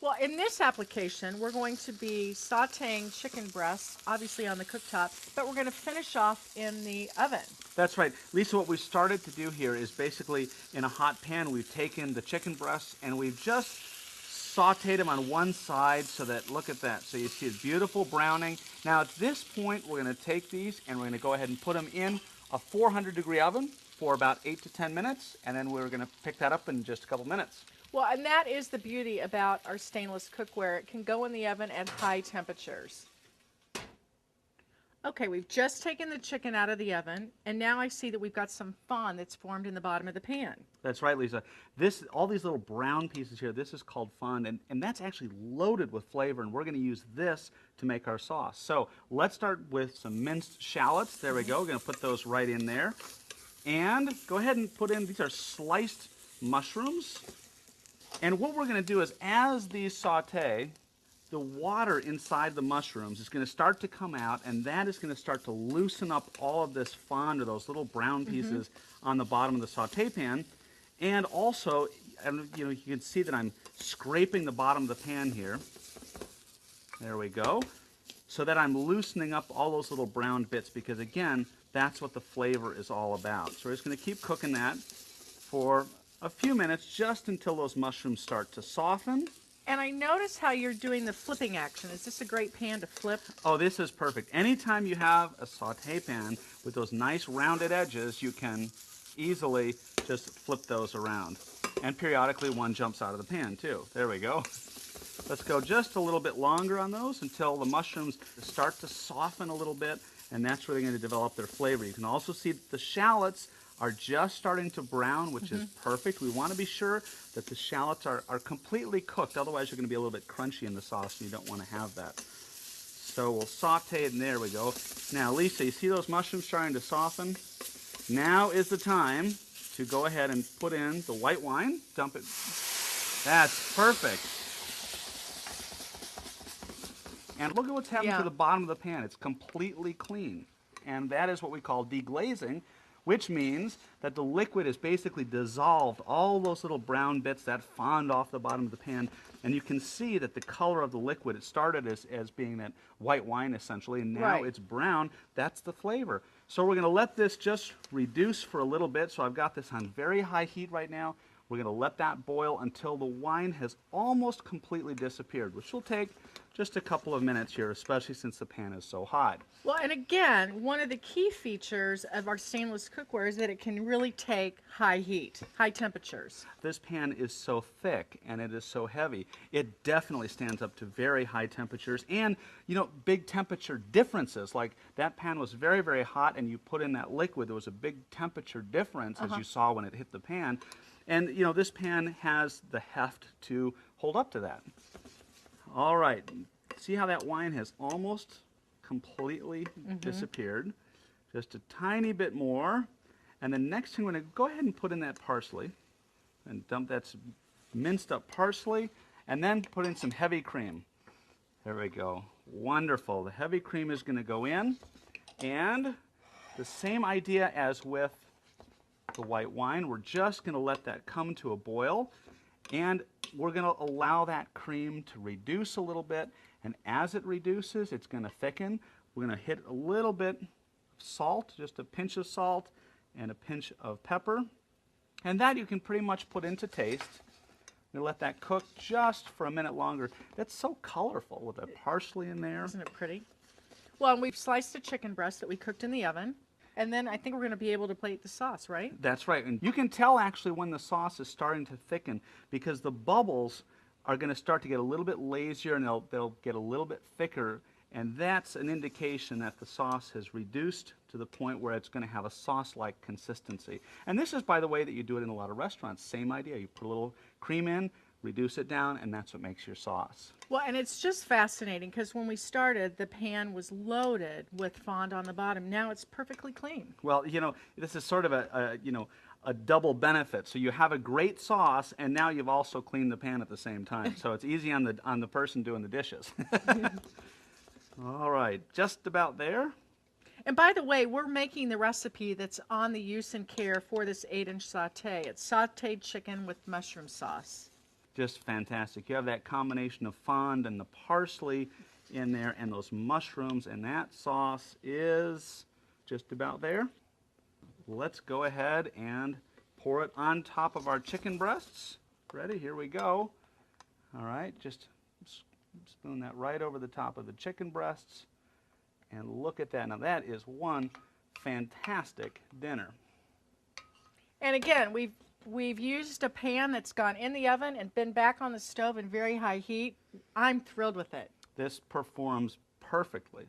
Well, in this application, we're going to be sauteing chicken breasts, obviously on the cooktop, but we're going to finish off in the oven. That's right. Lisa, what we started to do here is basically in a hot pan, we've taken the chicken breasts and we've just sauteed them on one side so that, look at that. So you see it's beautiful browning. Now at this point, we're going to take these and we're going to go ahead and put them in a 400-degree oven for about 8 to 10 minutes, and then we're going to pick that up in just a couple minutes. Well, and that is the beauty about our stainless cookware. It can go in the oven at high temperatures. Okay, we've just taken the chicken out of the oven, and now I see that we've got some fond that's formed in the bottom of the pan. That's right, Lisa. All these little brown pieces here, this is called fond, and that's actually loaded with flavor, and we're going to use this to make our sauce. So let's start with some minced shallots. There we go. We're going to put those right in there. And go ahead and put in, these are sliced mushrooms. And what we're going to do is, as these saute, the water inside the mushrooms is going to start to come out, and that is going to start to loosen up all of this fond, or those little brown pieces on the bottom of the saute pan. And also, you can see that I'm scraping the bottom of the pan here. There we go. So that I'm loosening up all those little brown bits, because again, that's what the flavor is all about. So we're just going to keep cooking that for a few minutes, just until those mushrooms start to soften. And I notice how you're doing the flipping action. Is this a great pan to flip? Oh, this is perfect. Anytime you have a saute pan with those nice rounded edges, you can easily just flip those around. And periodically one jumps out of the pan too. There we go. Let's go just a little bit longer on those until the mushrooms start to soften a little bit, and that's where they're going to develop their flavor. You can also see that the shallots are just starting to brown, which is perfect. We want to be sure that the shallots are completely cooked, otherwise you're going to be a little bit crunchy in the sauce, and you don't want to have that. So we'll saute it, and there we go. Now, Lisa, you see those mushrooms starting to soften? Now is the time to go ahead and put in the white wine. Dump it. That's perfect. And look at what's happened to the bottom of the pan. It's completely clean. And that is what we call deglazing, which means that the liquid is basically dissolved all those little brown bits that fond off the bottom of the pan. And you can see that the color of the liquid, it started as being that white wine essentially, and now it's brown. That's the flavor. So we're going to let this just reduce for a little bit. So I've got this on very high heat right now. We're going to let that boil until the wine has almost completely disappeared, which will take just a couple of minutes here, especially since the pan is so hot. Well, and again, one of the key features of our stainless cookware is that it can really take high heat, high temperatures. This pan is so thick and it is so heavy, it definitely stands up to very high temperatures and, big temperature differences. Like that pan was very, very hot, and you put in that liquid, there was a big temperature difference as you saw when it hit the pan. And, this pan has the heft to hold up to that. All right, see how that wine has almost completely disappeared? Just a tiny bit more. And the next thing, we're going to go ahead and put in that parsley and dump that minced up parsley, and then put in some heavy cream. There we go. Wonderful. The heavy cream is going to go in, and the same idea as with the white wine, we're just going to let that come to a boil, and we're going to allow that cream to reduce a little bit, and as it reduces, it's going to thicken. We're going to hit a little bit of salt, just a pinch of salt and a pinch of pepper, and that you can pretty much put into taste. I'm going to let that cook just for a minute longer. That's so colorful with the parsley in there. Isn't it pretty? Well, and we've sliced a chicken breast that we cooked in the oven. And then I think we're going to be able to plate the sauce, right? That's right. And you can tell actually when the sauce is starting to thicken, because the bubbles are going to start to get a little bit lazier, and they'll get a little bit thicker. And that's an indication that the sauce has reduced to the point where it's going to have a sauce-like consistency. And this is, by the way, that you do it in a lot of restaurants. Same idea. You put a little cream in, reduce it down, and that's what makes your sauce. Well, and it's just fascinating because when we started, the pan was loaded with fond on the bottom. Now it's perfectly clean. Well, this is sort of a double benefit. So you have a great sauce, and now you've also cleaned the pan at the same time. So it's easy on the person doing the dishes. All right, just about there. And by the way, we're making the recipe that's on the use and care for this 8-inch saute. It's sauteed chicken with mushroom sauce. just fantastic. You have that combination of fond and the parsley in there and those mushrooms, and that sauce is just about there. Let's go ahead and pour it on top of our chicken breasts. Ready? Here we go. All right, just spoon that right over the top of the chicken breasts. And look at that. Now that is one fantastic dinner. And again, we've used a pan that's gone in the oven and been back on the stove in very high heat. I'm thrilled with it. This performs perfectly.